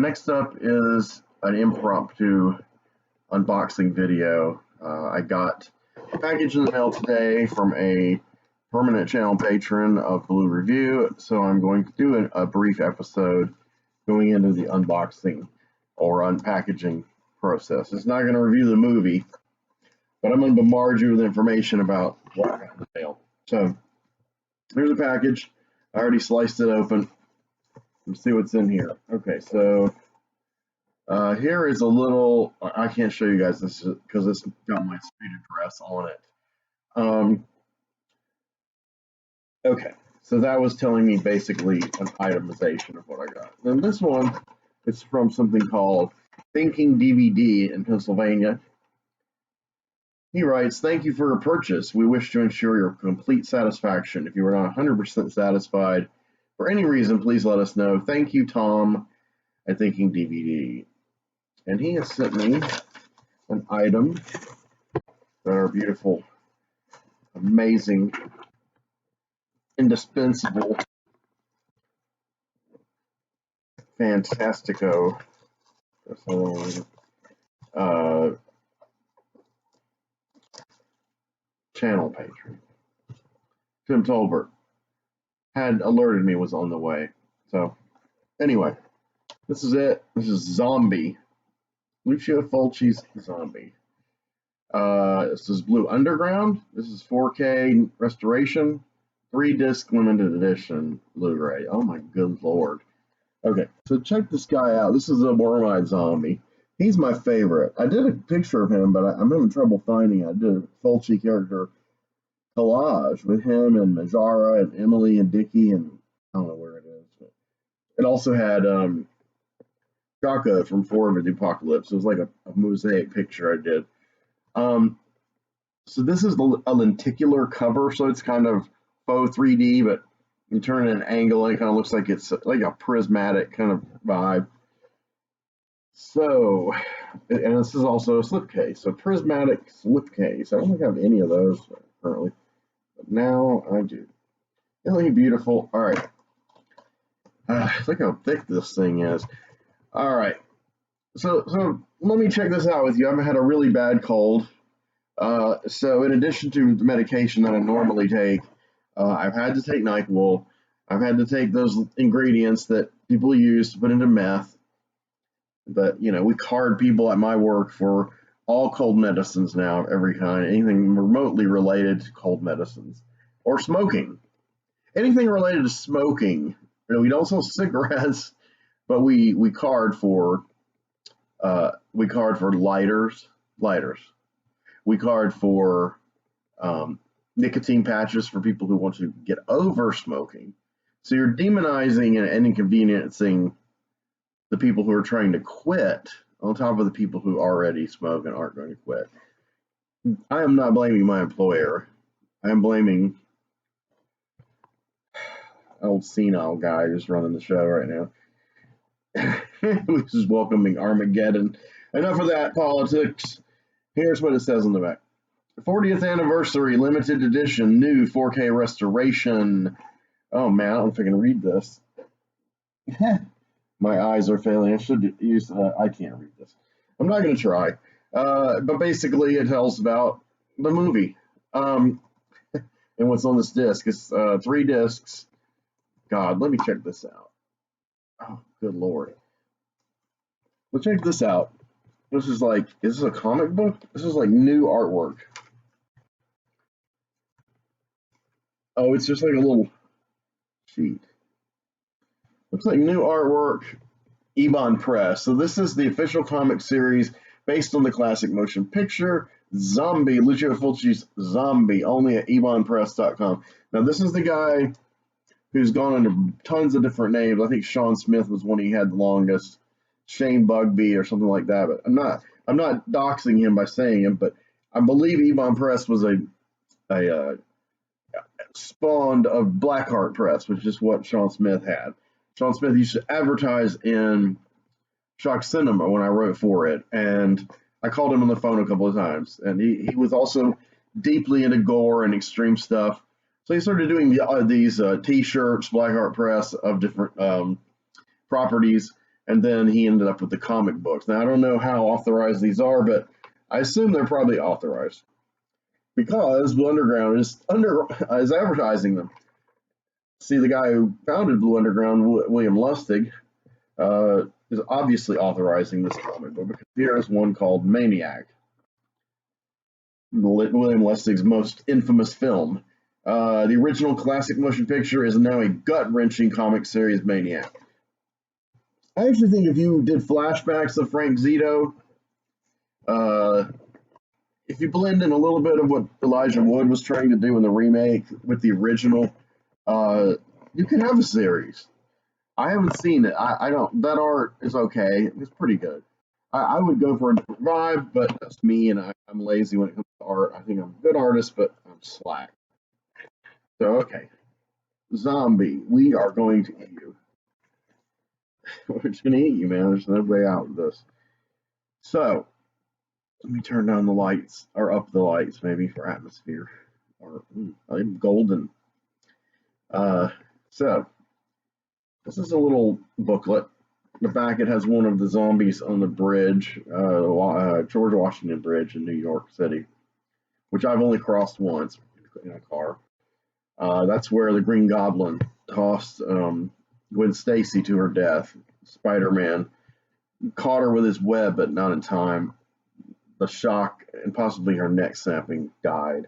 Next up is an impromptu unboxing video. I got a package in the mail today from a permanent channel patron of BLU REVUE, so I'm going to do a brief episode going into the unboxing or unpackaging process. It's not going to review the movie, but I'm going to bombard you with information about what I got in the mail. So here's a package. I already sliced it open. Let's see what's in here. Okay, so here is a little, I can't show you guys this because it's got my street address on it. Okay, so that was telling me basically an itemization of what I got. Then this one is from something called Thinking DVD in Pennsylvania. He writes, "Thank you for your purchase. We wish to ensure your complete satisfaction. If you are not 100% satisfied for any reason, please let us know. Thank you, Tom at Thinking DVD." And he has sent me an item that are beautiful, amazing, indispensable, fantastico. Channel patron. Tim Tolbert had alerted me was on the way. So anyway, this is it. This is ZOMBI. Lucio Fulci's ZOMBI. This is Blue Underground. This is 4K restoration, 3-disc limited edition Blu-ray. Oh my good lord. Okay, so check this guy out. This is a worm-eyed zombie. He's my favorite. I did a picture of him, but I'm having trouble finding it. I did a Fulci character collage with him and Majara and Emily and Dickie, and I don't know where it is. But it also had Shaka from Forward with the Apocalypse. It was like a mosaic picture I did. So this is a lenticular cover, so it's kind of faux 3D, but you turn it at an angle and it kind of looks like it's like a prismatic kind of vibe. So, and this is also a slipcase, so prismatic slipcase. I don't think I have any of those currently, but now I do. Isn't it beautiful? All right. Look how thick this thing is. All right. So let me check this out with you. I've had a really bad cold. So in addition to the medication that I normally take, I've had to take NyQuil. I've had to take those ingredients that people use to put into meth. But, you know, we card people at my work for all cold medicines now of every kind, anything remotely related to cold medicines or smoking. Anything related to smoking. You know, we don't sell cigarettes, but we card for lighters. We card for nicotine patches for people who want to get over smoking. So you're demonizing and inconveniencing the people who are trying to quit on top of the people who already smoke and aren't going to quit. I am not blaming my employer. I am blaming an old senile guy who's running the show right now. Which is welcoming Armageddon. Enough of that politics. Here's what it says on the back. 40th anniversary limited edition new 4K restoration. Oh man, I don't know if I can read this. My eyes are failing. I should use, I can't read this. I'm not going to try. But basically it tells about the movie. And what's on this disc. It's 3 discs. God, let me check this out. Oh, good lord. Well, check this out. This is like, is this a comic book? This is like new artwork. Oh, it's just like a little sheet. Looks like new artwork, Ebon Press. So this is the official comic series based on the classic motion picture, ZOMBI, Lucio Fulci's ZOMBI, only at ebonpress.com. Now this is the guy who's gone under tons of different names. I think Sean Smith was one he had the longest, Shane Bugby or something like that. But I'm not doxing him by saying him, but I believe Ebon Press was a spawned of Blackheart Press, which is what Sean Smith had. Sean Smith used to advertise in Shock Cinema when I wrote for it, and I called him on the phone a couple of times. And he was also deeply into gore and extreme stuff. So he started doing these T-shirts, Blackheart Press, of different properties. and then he ended up with the comic books. Now I don't know how authorized these are, but I assume they're probably authorized because Blue Underground is advertising them. See, the guy who founded Blue Underground, William Lustig, is obviously authorizing this comic book because here is one called Maniac, William Lustig's most infamous film. The original classic motion picture is now a gut-wrenching comic series, Maniac. I actually think if you did flashbacks of Frank Zito, if you blend in a little bit of what Elijah Wood was trying to do in the remake with the original, you can have a series. I haven't seen it. I don't. That art is okay. It's pretty good. I would go for a different vibe, but that's me, and I'm lazy when it comes to art. I think I'm a good artist, but I'm slack. So, okay. Zombie, we are going to eat you. We're just going to eat you, man. There's no way out of this. So, let me turn down the lights, or up the lights, maybe, for atmosphere. Or golden. So, this is a little booklet. The back, it has one of the zombies on the bridge, George Washington Bridge in New York City, which I've only crossed once in a car. That's where the Green Goblin tossed Gwen Stacy to her death. Spider-Man caught her with his web, but not in time. The shock and possibly her neck snapping died.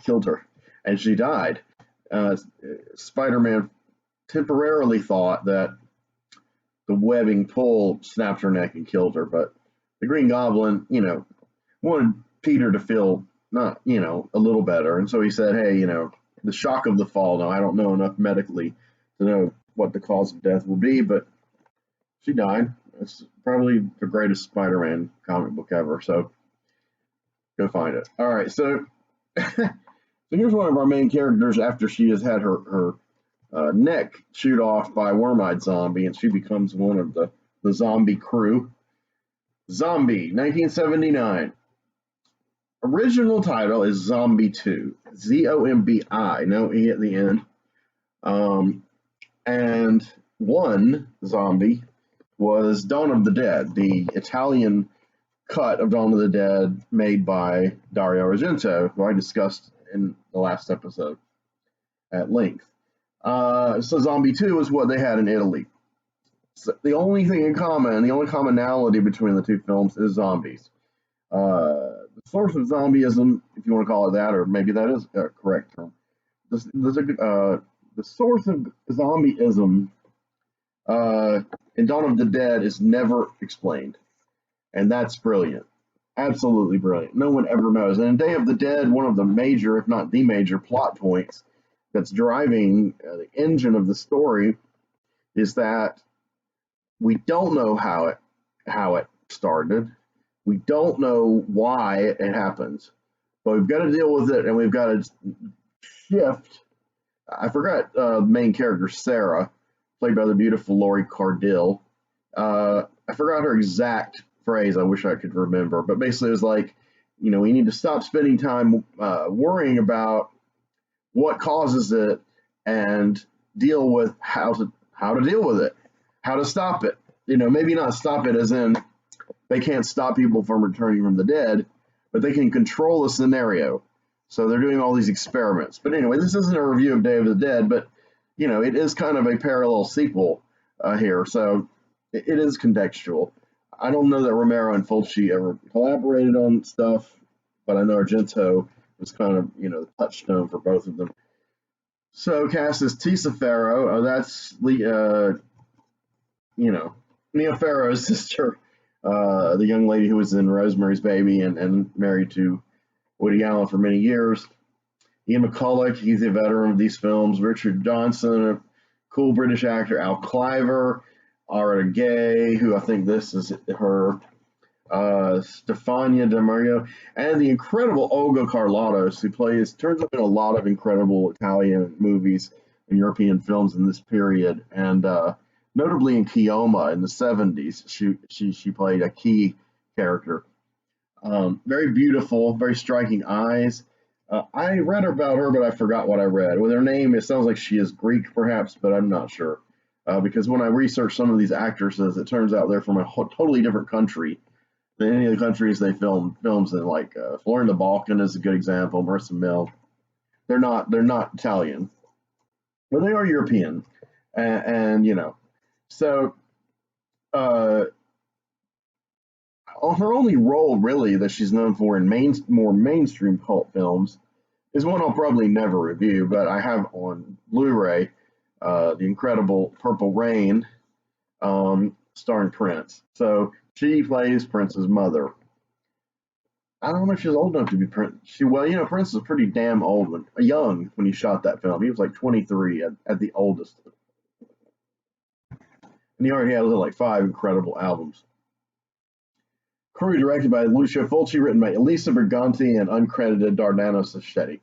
Killed her, and she died. Spider-Man temporarily thought that the webbing pull snapped her neck and killed her, but the Green Goblin, wanted Peter to feel not, a little better, and so he said, "Hey, the shock of the fall. Now I don't know enough medically to know what the cause of death will be, but she died. It's probably the greatest Spider-Man comic book ever. So go find it. All right, so so here's one of our main characters after she has had her neck chewed off by a worm-eyed zombie, and she becomes one of the zombie crew. Zombie, 1979. Original title is Zombie 2. Z-O-M-B-I, no E at the end. And one zombie was Dawn of the Dead, the Italian cut of Dawn of the Dead made by Dario Argento, who I discussed in the last episode at length. So Zombie 2 is what they had in Italy. So the only thing in common, the only commonality between the two films is zombies. The source of zombieism, if you want to call it that, or maybe that is a correct term. The source of zombieism in Dawn of the Dead is never explained. And that's brilliant. Absolutely brilliant. No one ever knows. And in Day of the Dead, one of the major, if not the major plot points that's driving the engine of the story is that we don't know how it started. We don't know why it happens. But we've got to deal with it, and we've got to shift. I forgot the main character, Sarah, played by the beautiful Laurie Cardille. I forgot her exact phrase. I wish I could remember. But basically, it was like, we need to stop spending time worrying about what causes it and deal with how to deal with it, how to stop it. Maybe not stop it as in they can't stop people from returning from the dead, but they can control the scenario. So they're doing all these experiments. But anyway, this isn't a review of Day of the Dead, but it is kind of a parallel sequel here. So it is contextual. I don't know that Romero and Fulci ever collaborated on stuff, but I know Argento was kind of, the touchstone for both of them. So cast is Tisa Farrow. That's Mia Farrow's sister, the young lady who was in Rosemary's Baby and married to Woody Allen for many years. Ian McCulloch, he's a veteran of these films. Richard Johnson, a cool British actor. Al Cliver, Ara Gay, who I think this is her. Stefania De Mario, and the incredible Olga Carlotos, who turns up in a lot of incredible Italian movies and European films in this period, and notably in Kioma in the 70s, she played a key character. Very beautiful, very striking eyes. I read about her, but I forgot what I read. With her name, it sounds like she is Greek, perhaps, but I'm not sure. because when I researched some of these actresses, it turns out they're from a totally different country than any of the countries they film films in. Like Florinda Balkan is a good example. Marissa Mel. They're not Italian, but they are European, and you know, so uh, her only role really that she's known for in more mainstream cult films is one I'll probably never review, but I have on Blu-ray, the incredible Purple Rain, starring Prince. So she plays Prince's mother. I don't know if she's old enough to be Prince. Prince was pretty damn old young when he shot that film. He was like 23 at the oldest, and he already had like 5 incredible albums. Crew directed by Lucio Fulci, written by Elisa Briganti and uncredited Dardano Sacchetti.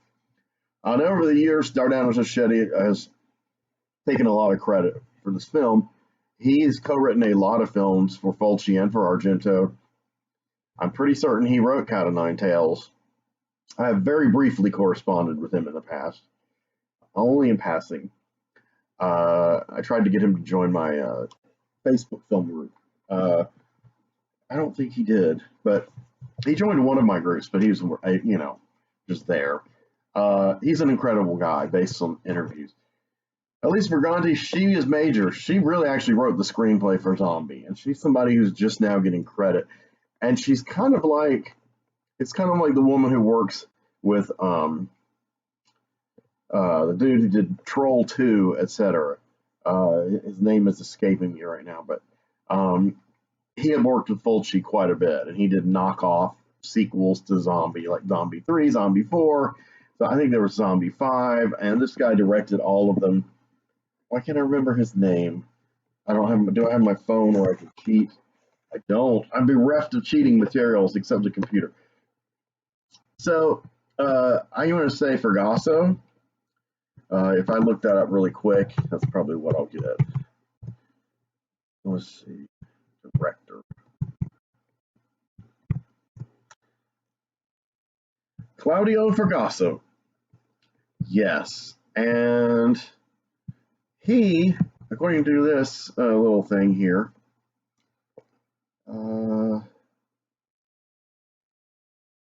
And over the years, Dardano Sacchetti has taken a lot of credit for this film. He's co-written a lot of films for Fulci and for Argento. I'm pretty certain he wrote Cat o' Nine Tails. I have very briefly corresponded with him in the past, only in passing. I tried to get him to join my Facebook film group. I don't think he did, but he joined one of my groups, but he was, just there. He's an incredible guy based on interviews. Elise Briganti, she is major. She really actually wrote the screenplay for Zombie, and she's somebody who's just now getting credit. And she's kind of like the woman who works with the dude who did Troll 2, etc. His name is escaping me right now, but he had worked with Fulci quite a bit, and he did knockoff sequels to Zombie, like Zombie 3, Zombie 4. So I think there was Zombie 5, and this guy directed all of them. Why can't I remember his name? Do I have my phone where I can cheat? I don't. I'm bereft of cheating materials except the computer. So I'm going to say Fergaso. If I look that up really quick, that's probably what I'll get. Let's see. Director. Claudio Fergaso. Yes. And he, according to this little thing here,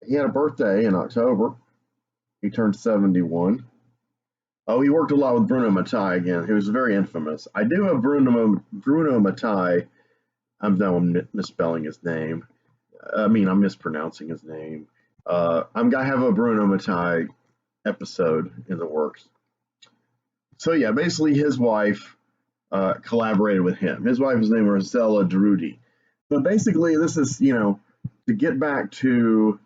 he had a birthday in October. He turned 71. Oh, he worked a lot with Bruno Mattei again, who was very infamous. I do have Bruno Mattei. I'm misspelling his name. I'm mispronouncing his name. I'm gonna have a Bruno Mattei episode in the works. So yeah, basically his wife collaborated with him. His wife was named Rosella Drudi. But basically, this is to get back to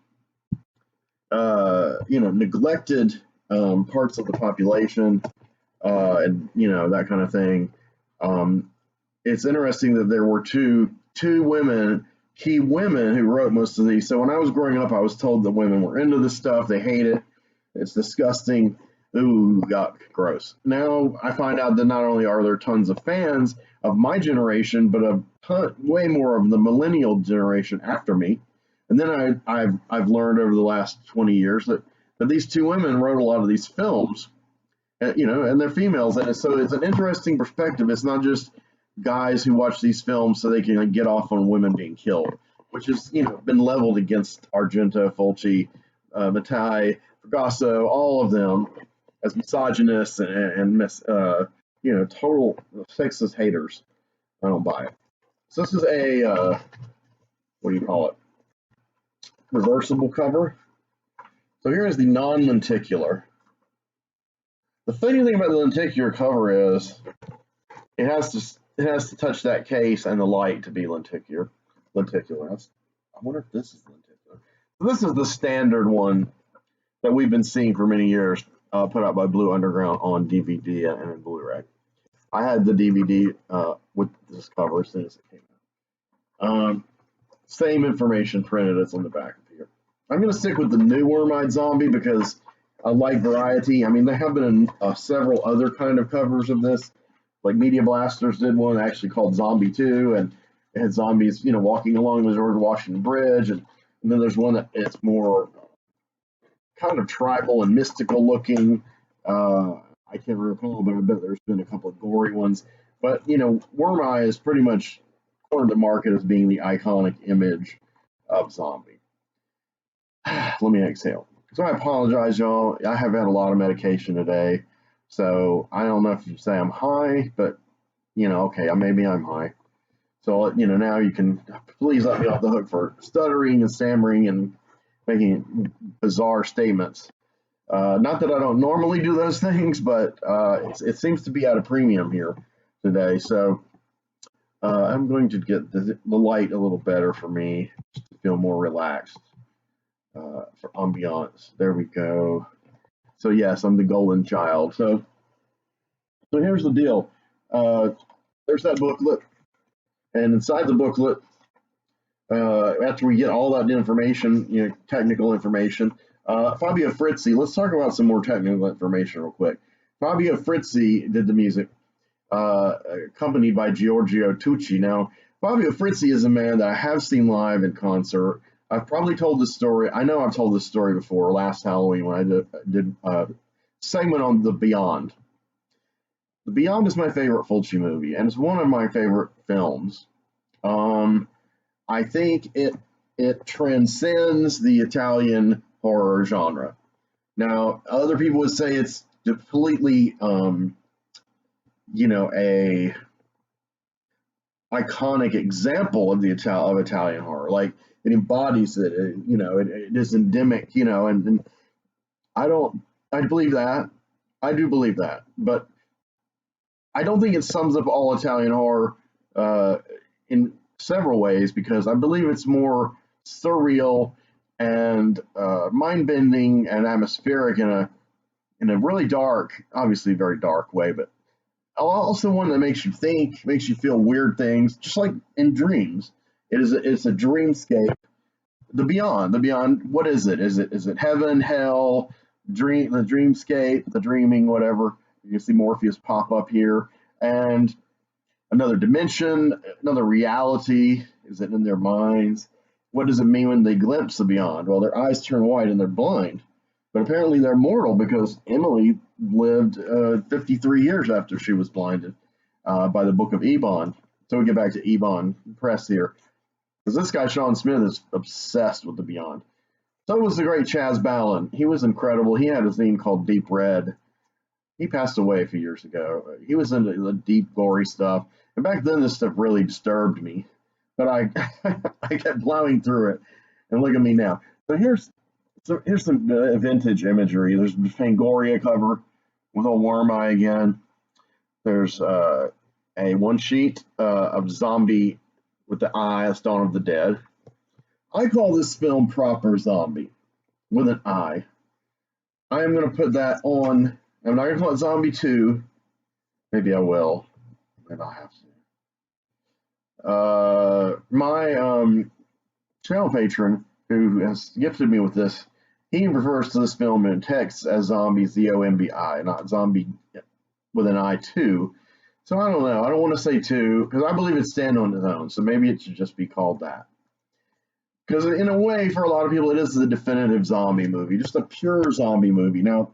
neglected parts of the population and that kind of thing. It's interesting that there were two women, key women, who wrote most of these. So when I was growing up, I was told that women were into this stuff. They hate it. It's disgusting. Ooh, yuck, gross. Now I find out that not only are there tons of fans of my generation, but way more of the millennial generation after me. And then I've learned over the last 20 years that these two women wrote a lot of these films, and they're females, and so it's an interesting perspective. It's not just guys who watch these films so they can get off on women being killed, which has been leveled against Argento, Fulci, Mattei, Fergaso, all of them as misogynists and total sexist haters. I don't buy it. So this is a what do you call it? Reversible cover. So here is the non-lenticular. The funny thing about the lenticular cover is it has to touch that case and the light to be lenticular. I wonder if this is lenticular. So this is the standard one that we've been seeing for many years, put out by Blue Underground on DVD and Blu-ray. I had the DVD with this cover as soon as it came out. Same information printed as on the back of here. I'm going to stick with the new Worm-Eyed Zombie because I like variety. There have been several other kind of covers of this. Like Media Blasters did one actually called Zombie 2, and it had zombies, walking along the George Washington Bridge. And then there's one that it's more kind of tribal and mystical looking. I can't recall, but I bet there's been a couple of gory ones. But Worm Eye is pretty much cornered the market as being the iconic image of zombie. Let me exhale. So I apologize, y'all. I have had a lot of medication today, so I don't know if you say I'm high, but okay, maybe I'm high. So now you can please let me off the hook for stuttering and stammering and making bizarre statements. Not that I don't normally do those things, but it seems to be at a premium here today. So I'm going to get the light a little better for me, just to feel more relaxed for ambiance. There we go. So yes, I'm the golden child. So here's the deal. There's that booklet, and inside the booklet, after we get all that information, technical information, Fabio Frizzi, let's talk about some more technical information real quick. Fabio Frizzi did the music, accompanied by Giorgio Tucci. Now, Fabio Frizzi is a man that I have seen live in concert. I've probably told this story. I know I've told this story before, last Halloween when I did a segment on The Beyond. The Beyond is my favorite Fulci movie, and it's one of my favorite films. I think it transcends the Italian horror genre. Now, other people would say it's completely, a iconic example of of Italian horror. Like it embodies it. It is endemic. And I believe that. I do believe that, but I don't think it sums up all Italian horror in several ways, because I believe it's more surreal and mind-bending and atmospheric in a really dark, obviously very dark way, but also one that makes you think, makes you feel weird things, just like in dreams. It's a dreamscape. The beyond. What is it? Is it heaven, hell, the dreamscape, the dreaming, whatever? You can see Morpheus pop up here, and another dimension, another reality. Is it in their minds? What does it mean when they glimpse the beyond? Well, their eyes turn white and they're blind. But apparently they're mortal, because Emily lived 53 years after she was blinded by the Book of Ebon. So we get back to Ebon Press here. Because this guy, Sean Smith, is obsessed with the beyond. So was the great Chaz Ballin. He was incredible. He had a theme called Deep Red. He passed away a few years ago. He was into the deep, gory stuff. And back then, this stuff really disturbed me. But I kept plowing through it. And look at me now. So here's some vintage imagery. There's the Fangoria cover with a Worm Eye again. There's a one sheet of zombie with the eye, that's Dawn of the Dead. I call this film proper zombie with an eye. I am going to put that on. I'm not going to call it Zombie 2. Maybe I will. Maybe I'll have to. My channel patron, who has gifted me with this, he refers to this film in text as Zombie, Z-O-M-B-I, not Zombie with an I 2. So I don't know. I don't want to say 2, because I believe it's stand on its own. So maybe it should just be called that. Because in a way, for a lot of people, it is the definitive zombie movie, just a pure zombie movie. Now,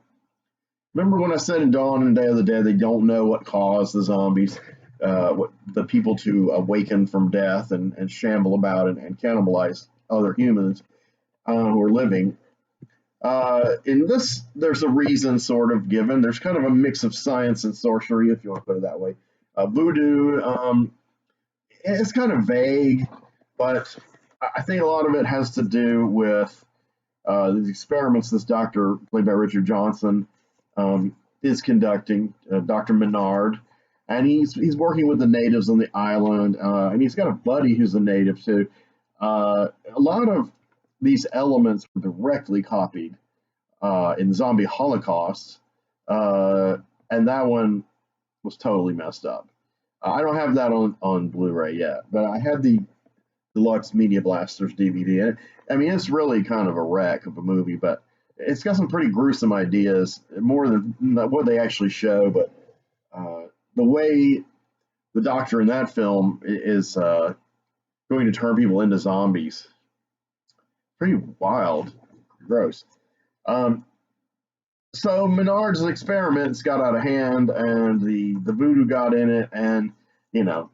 remember when I said in Dawn and Day of the Dead, they don't know what caused the zombies, what the people to awaken from death and shamble about and cannibalize other humans who are living. In this, there's a reason sort of given. There's kind of a mix of science and sorcery, if you want to put it that way. Voodoo, it's kind of vague, but I think a lot of it has to do with the experiments this doctor, played by Richard Johnson, is conducting, Dr. Menard, and he's working with the natives on the island, and he's got a buddy who's a native too. A lot of these elements were directly copied in Zombie Holocaust, and that one was totally messed up. I don't have that on Blu-ray yet, but I had the Deluxe Media Blasters DVD. And I mean, it's really kind of a wreck of a movie, but it's got some pretty gruesome ideas, more than what they actually show. But the way the doctor in that film is going to turn people into zombies, pretty wild, gross. So Menard's experiments got out of hand, and the voodoo got in it, and you know,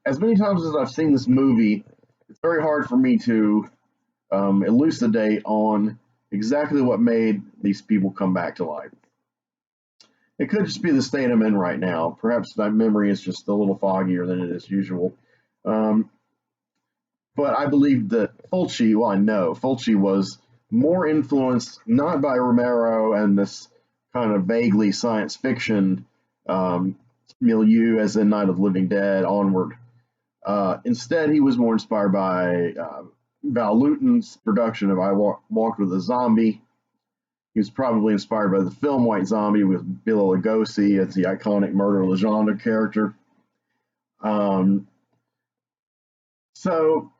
as many times as I've seen this movie, it's very hard for me to elucidate on exactly what made these people come back to life. It could just be the state I'm in right now. Perhaps my memory is just a little foggier than it is usual. Um, but I believe that Fulci, well, I know Fulci was more influenced not by Romero and this kind of vaguely science fiction um, milieu, as in Night of the Living Dead onward. Instead, he was more inspired by Val Lewton's production of I Walked with a Zombie. He was probably inspired by the film White Zombie with Bela Lugosi as the iconic Murder Legendre character. Um, so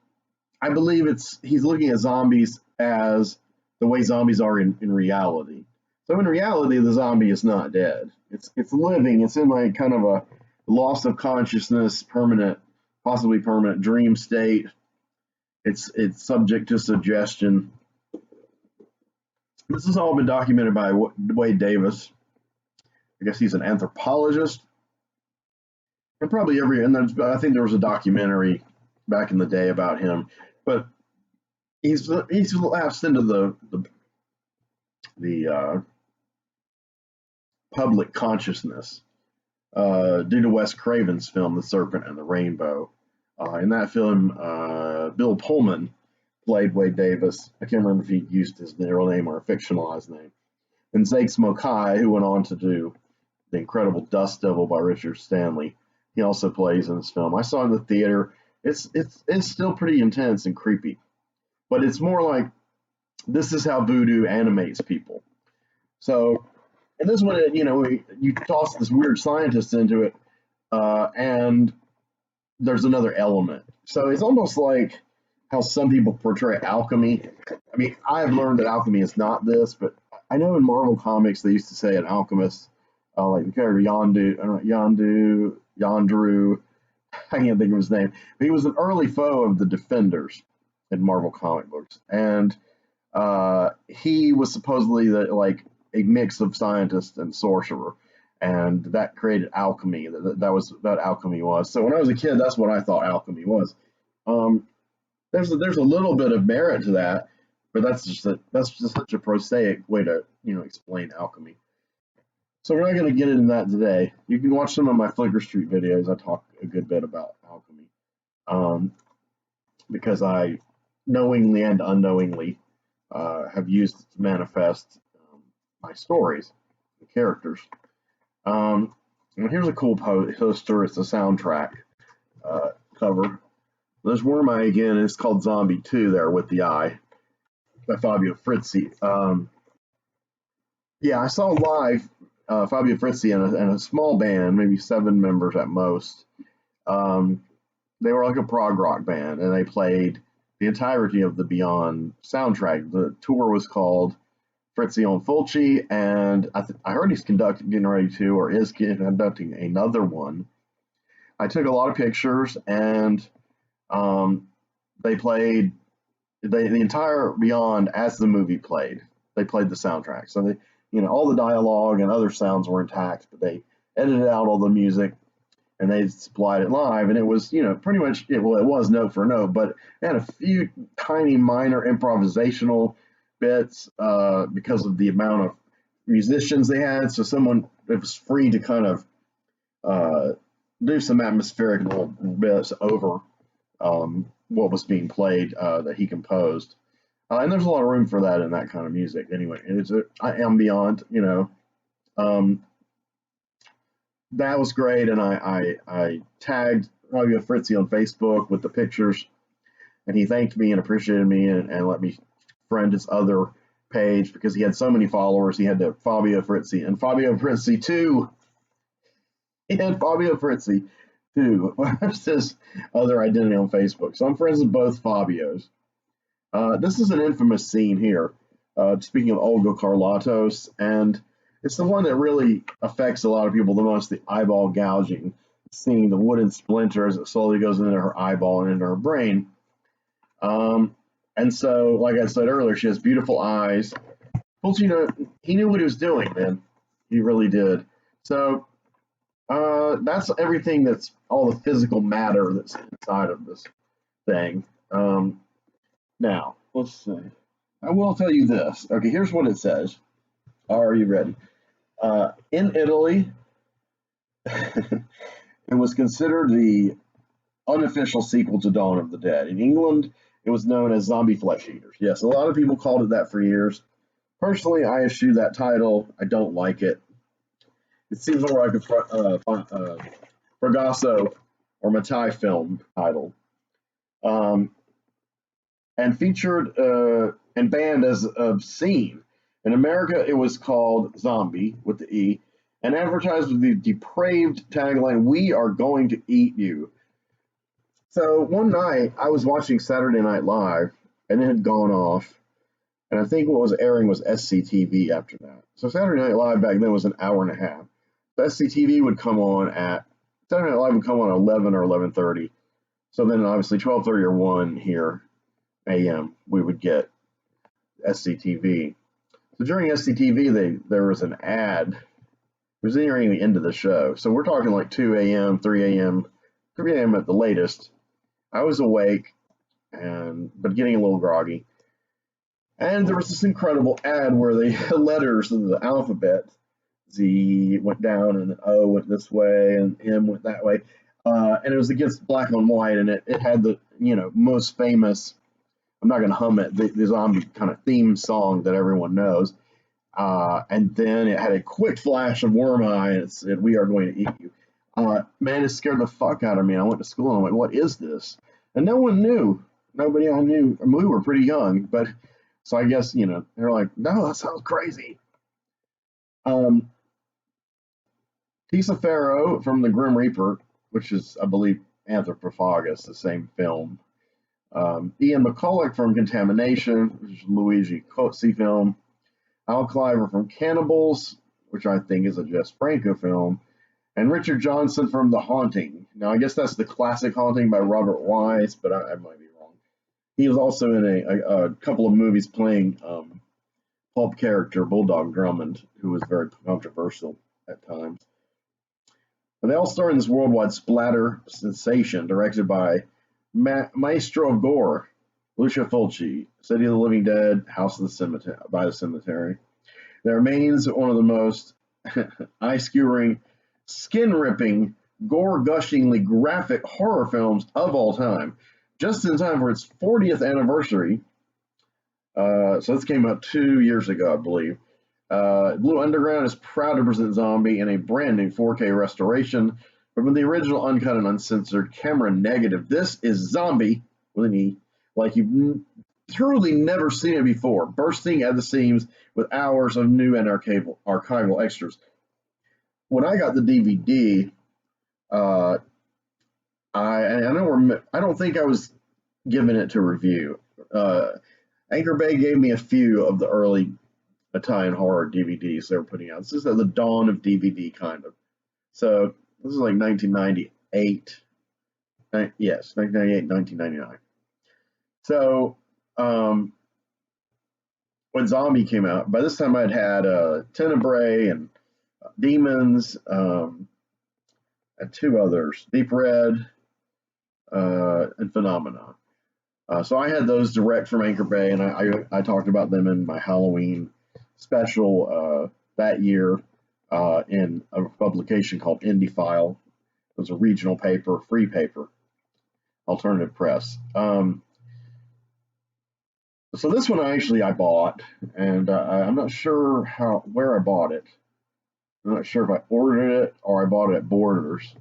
I believe he's looking at zombies as the way zombies are in reality. So in reality, the zombie is not dead. It's living. It's in like kind of a loss of consciousness, permanent, possibly permanent dream state. It's subject to suggestion. This has all been documented by Wade Davis. I guess he's an anthropologist, and probably I think there was a documentary back in the day about him, but he's lapsed into the public consciousness due to Wes Craven's film The Serpent and the Rainbow. In that film, Bill Pullman played Wade Davis. I can't remember if he used his real name or a fictionalized name. And Zakes Mokai, who went on to do the incredible Dust Devil by Richard Stanley, he also plays in this film. I saw it in the theater. It's still pretty intense and creepy, but it's more like this is how voodoo animates people. So, and this one, you toss this weird scientist into it, and there's another element. So it's almost like how some people portray alchemy. I mean, I've learned that alchemy is not this, but I know in Marvel Comics they used to say an alchemist, like the character Yandru, I can't think of his name, but he was an early foe of the Defenders in Marvel comic books, and he was supposedly like a mix of scientist and sorcerer, and that created alchemy. That was what alchemy was. So when I was a kid, that's what I thought alchemy was. There's a little bit of merit to that, but that's just such a prosaic way to explain alchemy. So we're not going to get into that today. You can watch some of my Flickr Street videos. I talk a good bit about alchemy, because I knowingly and unknowingly have used it to manifest my stories, the characters. And here's a cool poster. It's a soundtrack cover. There's Worm Eye again, and it's called Zombie 2 there with the eye by Fabio Frizzi. Yeah, I saw live Fabio Frizzi and a small band, maybe 7 members at most. They were like a prog rock band, and they played the entirety of the Beyond soundtrack. The tour was called Frizzi on Fulci, and I heard he's getting ready to, or is conducting another one. I took a lot of pictures, and they played the entire Beyond as the movie played. They played the soundtrack, so they, all the dialogue and other sounds were intact, but they edited out all the music and they supplied it live, and it was, pretty much it was note for note, but it had a few tiny minor improvisational bits because of the amount of musicians they had. So it was free to kind of do some atmospheric little bits over what was being played that he composed. And there's a lot of room for that in that kind of music. Anyway, I am Beyond, that was great, and I tagged Fabio Frizzi on Facebook with the pictures, and he thanked me and appreciated me and let me friend his other page because he had so many followers. He had to Fabio Frizzi and Fabio Frizzi 2. He had Fabio Frizzi 2. That's his other identity on Facebook. So I'm friends with both Fabios. This is an infamous scene here. Speaking of Olga Carlatos, and it's the one that really affects a lot of people the most, the eyeball gouging scene, the wooden splinter as it slowly goes into her eyeball and into her brain. And so, like I said earlier, she has beautiful eyes. Fulci, he knew what he was doing, man. He really did. So That's everything that's all the physical matter that's inside of this thing. Now, let's see. I will tell you this. Okay, here's what it says. Are you ready? In Italy, it was considered the unofficial sequel to Dawn of the Dead. In England, it was known as Zombie Flesh Eaters. Yes, a lot of people called it that for years. Personally, I eschew that title. I don't like it. It seems more like a Fragasso or Matai film title. And featured and banned as obscene. In America, it was called Zombie with the E and advertised with the depraved tagline, "We are going to eat you." So one night, I was watching Saturday Night Live and it had gone off. And I think what was airing was SCTV after that. So Saturday Night Live back then was an hour and a half. So SCTV would come on at Saturday Night Live would come on at 11 or 11:30. So then obviously 12:30 or 1 here a.m. we would get SCTV. So during SCTV there was an ad. It was nearing the end of the show. So we're talking like 2 a.m., 3 a.m., 3 a.m. at the latest. I was awake but getting a little groggy. And there was this incredible ad where the letters of the alphabet, Z went down and O went this way and M went that way. And it was against black on white, and it had the most famous, I'm not going to hum it, the zombie kind of theme song that everyone knows. And then it had a quick flash of Worm Eye, and it said, "We are going to eat you." Man, it scared the fuck out of me. I went to school and I went, "What is this?" And no one knew. Nobody I knew. I mean, we were pretty young, but so I guess, they're like, "No, that sounds crazy." Tissaphero from the Grim Reaper, which is, I believe, Anthropophagus, the same film. Ian McCulloch from Contamination, which is Luigi Cozzi film. Al Cliver from Cannibals, which I think is a Jess Franco film. And Richard Johnson from The Haunting. Now, I guess that's the classic Haunting by Robert Wise, but I might be wrong. He was also in a couple of movies playing pulp character Bulldog Drummond, who was very controversial at times. And they all star in this worldwide splatter sensation directed by Maestro of Gore, Lucio Fulci, City of the Living Dead, House of the Cemetery, by the Cemetery. There remains one of the most eye-skewering, skin-ripping, gore-gushingly graphic horror films of all time, just in time for its 40th anniversary. So this came out 2 years ago, I believe. Blue Underground is proud to present Zombie in a brand new 4K restoration from the original uncut and uncensored camera negative. This is Zombie, with an E, like you've truly never seen it before, bursting at the seams with hours of new and archival extras. When I got the DVD, I don't think I was given it to review. Anchor Bay gave me a few of the early Italian horror DVDs they were putting out. This is at the dawn of DVD, kind of. So this is like 1998. Yes, 1998, 1999. So when Zombie came out, by this time I'd had Tenebrae and Demons and two others, Deep Red and Phenomena. So I had those direct from Anchor Bay, and I talked about them in my Halloween special that year in a publication called Indie File. It was a regional paper, free paper, alternative press. So this one I bought, and I'm not sure where I bought it. I'm not sure if I ordered it or I bought it at Borders.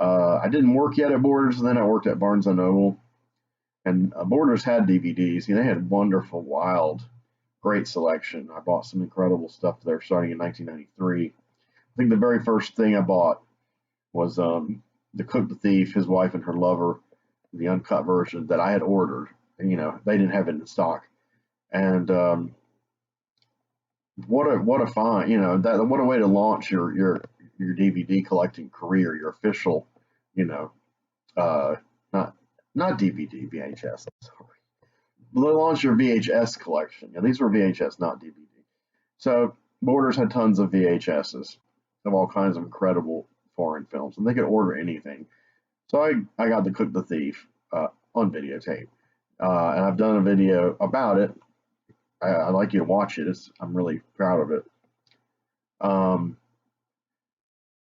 I didn't work yet at Borders, and then I worked at Barnes & Noble. And Borders had DVDs. They had wonderful, wild, great selection. I bought some incredible stuff there starting in 1993. I think the very first thing I bought was The Cook the Thief, His Wife and Her Lover, the uncut version that I had ordered. And, they didn't have it in stock. And what a find, what a way to launch your DVD collecting career, your official, not DVD, VHS. Sorry. Launch your VHS collection. Yeah, these were VHS, not DVD. So Borders had tons of VHSs of all kinds of incredible foreign films, and they could order anything. So I got to Cook the Thief on videotape, and I've done a video about it. I'd like you to watch it. I'm really proud of it.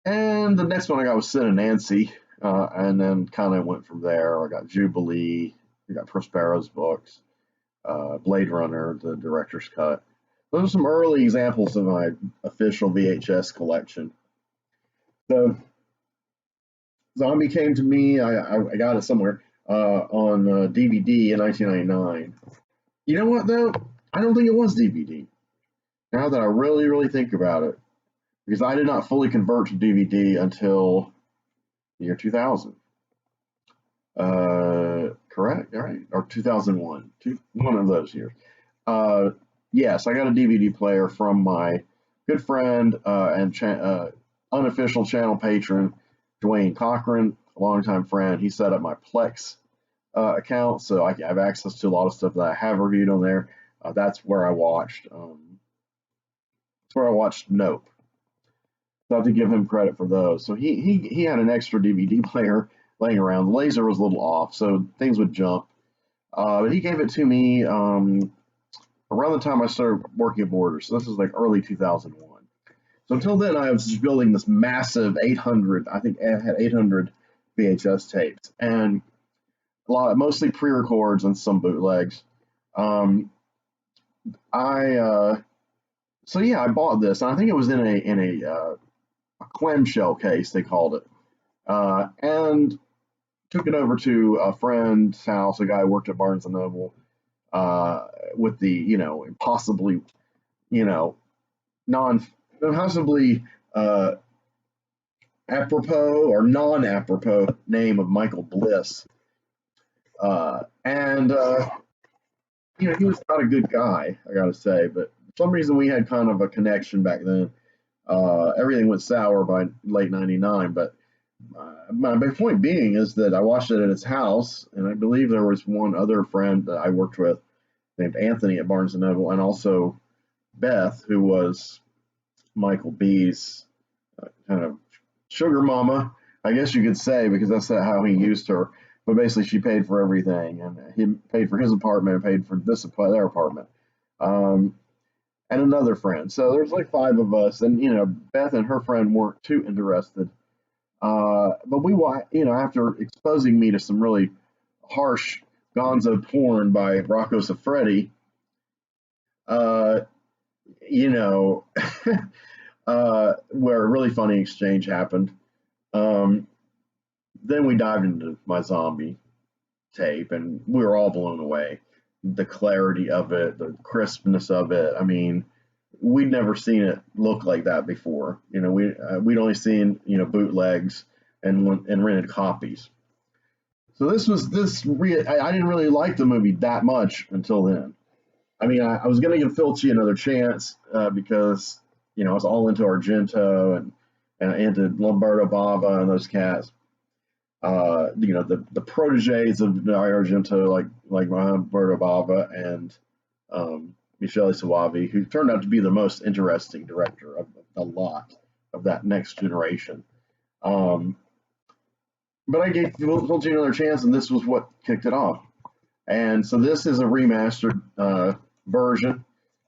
And the next one I got was Sin and Nancy, and then kind of went from there. I got Jubilee, I got Prospero's books, Blade Runner, the director's cut. Those are some early examples of my official VHS collection. So Zombie came to me. I got it somewhere on DVD in 1999. You know what though? I don't think it was DVD. Now that I really think about it, because I did not fully convert to DVD until the year 2000. Correct? All right, or 2001. One of those years. Yes, I got a DVD player from my good friend and unofficial channel patron, Dwayne Cochran, a longtime friend. He set up my Plex account, so I have access to a lot of stuff that I have reviewed on there. That's where I watched. Nope. So I have to give him credit for those. So he had an extra DVD player laying around. The laser was a little off, so things would jump. But he gave it to me around the time I started working at Borders. So this is like early 2001. So until then, I was just building this massive 800. I think I had 800 VHS tapes, and mostly pre-records and some bootlegs. So yeah, I bought this, and I think it was in a clamshell case, they called it, and took it over to a friend's house, a guy who worked at Barnes and Noble, with the possibly possibly apropos or non-apropos name of Michael Bliss, and he was not a good guy, I gotta say, but for some reason we had kind of a connection back then. Everything went sour by late '99, but my point being is that I watched it at his house, and I believe there was one other friend that I worked with named Anthony at Barnes & Noble, and also Beth, who was Michael B's kind of sugar mama, I guess you could say, because that's how he used her. But basically, she paid for everything, and he paid for his apartment, and paid for their apartment, and another friend. So there's like 5 of us, and Beth and her friend weren't too interested. But after exposing me to some really harsh gonzo porn by Rocco Siffredi, where a really funny exchange happened. Then we dived into my zombie tape, and we were all blown away. The clarity of it, the crispness of it. I mean, we'd never seen it look like that before. We'd only seen bootlegs and rented copies. So I didn't really like the movie that much until then. I mean, I was going to give Fulci another chance because I was all into Argento and into Lamberto Bava and those cats. The proteges of Argento, like Lamberto Bava and Michele Soavi, who turned out to be the most interesting director of a lot of that next generation. But I gave Fulci another chance, and this was what kicked it off. And so this is a remastered version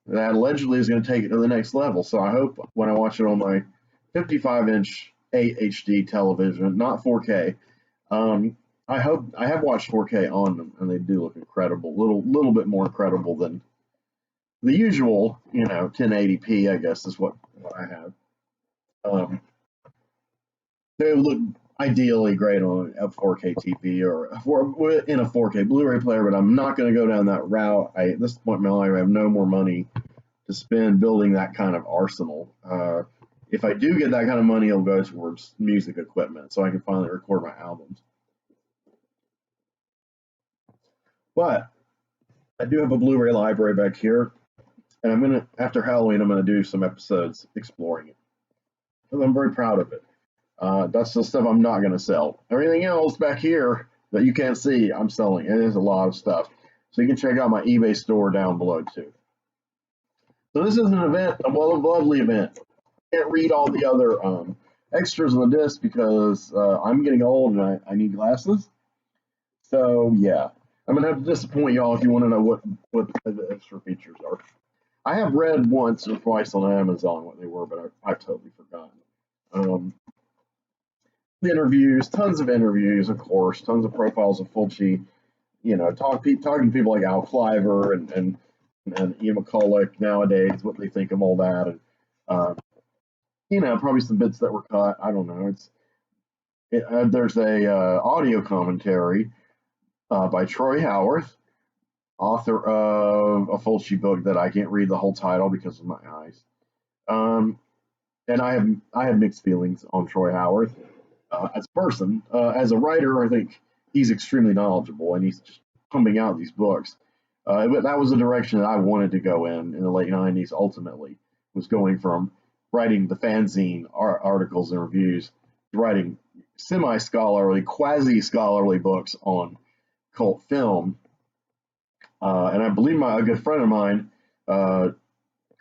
that allegedly is going to take it to the next level. So I hope when I watch it on my 55-inch 8 HD television, not 4K, I hope I have watched 4K on them, and they do look incredible. Little bit more incredible than the usual, 1080p, I guess is what I have. They look ideally great on a 4K TV or in a 4K Blu-ray player, but I'm not going to go down that route. At this point in my life, I have no more money to spend building that kind of arsenal. If I do get that kind of money, it'll go towards music equipment so I can finally record my albums. But I do have a Blu-ray library back here, and after Halloween, I'm going to do some episodes exploring it. Because I'm very proud of it. That's the stuff I'm not going to sell. Everything else back here that you can't see, I'm selling. It is a lot of stuff. So you can check out my eBay store down below too. So this is an event, a lovely event. I can't read all the other extras on the disc because I'm getting old and I need glasses. So yeah, I'm gonna have to disappoint y'all if you want to know what the extra features are. I have read once or twice on Amazon what they were, but I've totally forgotten. Um, the interviews, tons of interviews, of course, tons of profiles of Fulci. You know, talking to people like Al Cliver and Ian McCulloch nowadays, what they think of all that, and you know, probably some bits that were cut. I don't know. There's a audio commentary by Troy Howarth, author of a Fulci book that I can't read the whole title because of my eyes. And I have mixed feelings on Troy Howarth as a person. As a writer, I think he's extremely knowledgeable and he's just pumping out these books. But that was the direction that I wanted to go in the late '90s. Ultimately, was going from writing the fanzine articles and reviews to writing semi-scholarly, quasi-scholarly books on cult film. And I believe a good friend of mine, a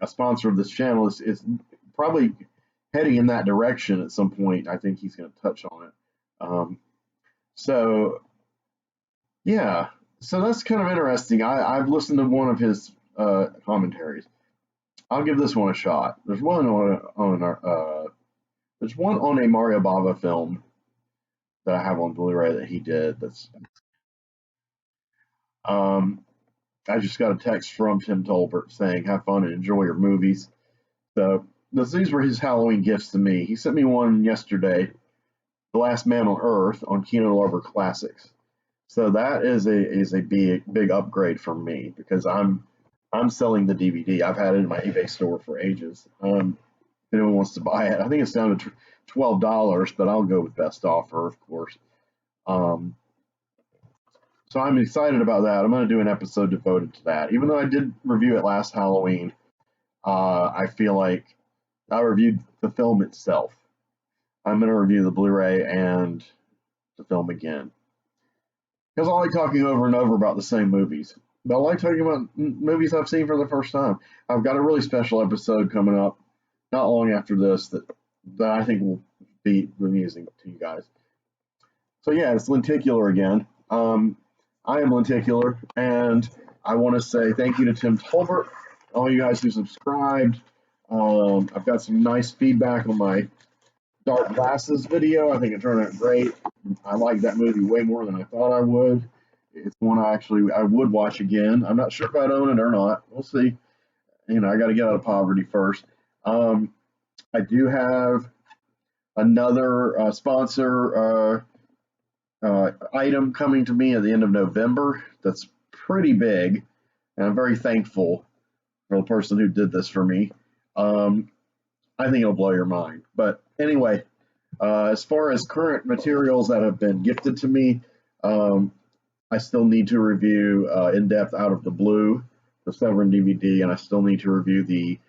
sponsor of this channel, is probably heading in that direction at some point. I think he's going to touch on it. So, yeah, so that's kind of interesting. I've listened to one of his commentaries. I'll give this one a shot. There's one on a Mario Bava film that I have on Blu-ray that he did. I just got a text from Tim Tolbert saying, "Have fun and enjoy your movies." So these were his Halloween gifts to me. He sent me one yesterday, "The Last Man on Earth" on Kino Lorber Classics. So that is a big upgrade for me because I'm selling the DVD. I've had it in my eBay store for ages. If anyone wants to buy it, I think it's down to $12, but I'll go with best offer, of course. So I'm excited about that. I'm going to do an episode devoted to that. Even though I did review it last Halloween, I feel like I reviewed the film itself. I'm going to review the Blu-ray and the film again. Because I like talking over and over about the same movies. But I like talking about movies I've seen for the first time. I've got a really special episode coming up not long after this that I think will be amusing to you guys. So yeah, it's Lenticular again. I am Lenticular, and I want to say thank you to Tim Tolbert, all you guys who subscribed. I've got some nice feedback on my Dark Glasses video. I think it turned out great. I like that movie way more than I thought I would. It's one I would watch again. I'm not sure if I'd own it or not. We'll see. You know, I got to get out of poverty first. I do have another sponsor item coming to me at the end of November that's pretty big, and I'm very thankful for the person who did this for me. I think it'll blow your mind. But anyway, as far as current materials that have been gifted to me, I still need to review In Depth Out of the Blue, the Severin DVD, and I still need to review the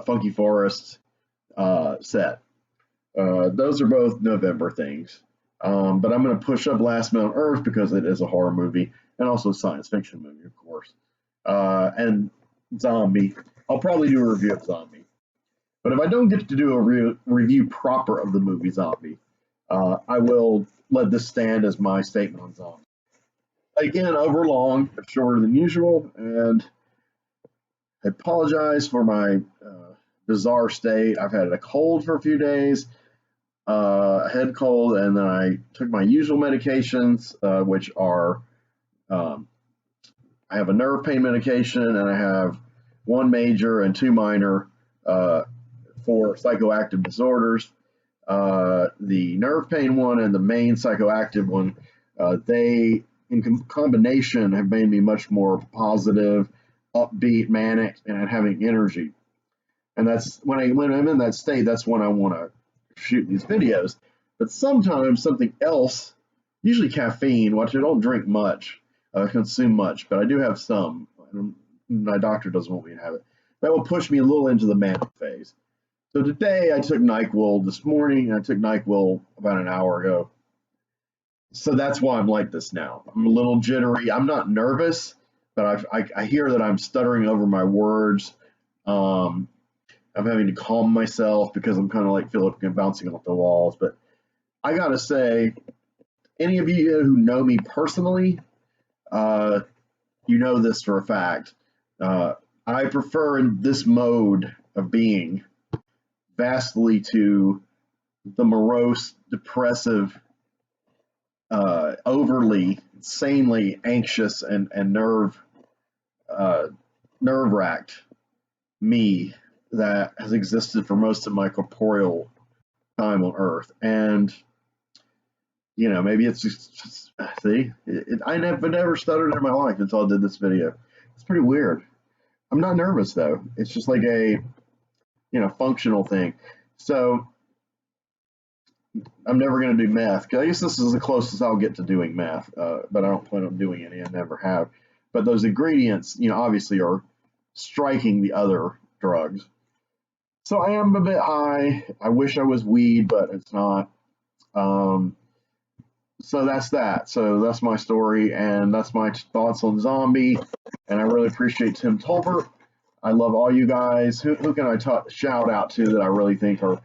Funky Forest set. Those are both November things. But I'm going to push up Last Man on Earth because it is a horror movie and also a science fiction movie, of course. And Zombie. I'll probably do a review of Zombie. But if I don't get to do a review proper of the movie Zombie, I will let this stand as my statement on Zombie. Again, overlong, but shorter than usual, and I apologize for my bizarre state. I've had a cold for a few days, a head cold, and then I took my usual medications, which are I have a nerve pain medication, and I have one major and two minor for psychoactive disorders. The nerve pain one and the main psychoactive one, they in combination have made me much more positive, upbeat, manic, and having energy. And that's when I'm in that state, that's when I want to shoot these videos. But sometimes something else, usually caffeine, which I don't drink much, consume much, but I do have some. My doctor doesn't want me to have it. That will push me a little into the manic phase. So today I took NyQuil this morning, and I took NyQuil about an hour ago. So that's why I'm like this now. I'm a little jittery. I'm not nervous, but I hear that I'm stuttering over my words. I'm having to calm myself because I'm kind of like feel like I'm bouncing off the walls. But I gotta say, any of you who know me personally, you know this for a fact. I prefer this mode of being vastly to the morose, depressive, overly, insanely anxious and nerve-wracked me that has existed for most of my corporeal time on Earth. And maybe it's just see, I never stuttered in my life until I did this video. It's pretty weird. I'm not nervous though. It's just like a functional thing. So I'm never going to do meth. I guess this is the closest I'll get to doing meth, but I don't plan on doing any. I never have. But those ingredients, obviously are striking the other drugs. So I am a bit high. I wish I was weed, but it's not. So that's that. So that's my story, and that's my thoughts on Zombie. And I really appreciate Tim Tolbert. I love all you guys. Who can I shout out to that I really think have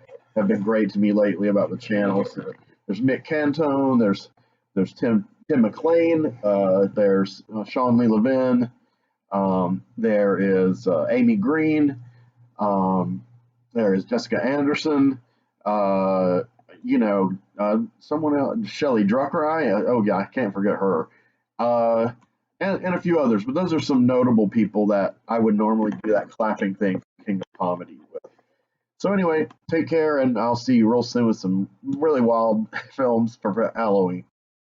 been great to me lately about the channel? So there's Mick Cantone. There's Tim McLean. There's Sean Lee Levin. There is Amy Green. There is Jessica Anderson. Someone else, Shelley Druckery. Oh yeah, I can't forget her. And a few others, but those are some notable people that I would normally do that clapping thing for King of Comedy with. So anyway, take care, and I'll see you real soon with some really wild films for Halloween.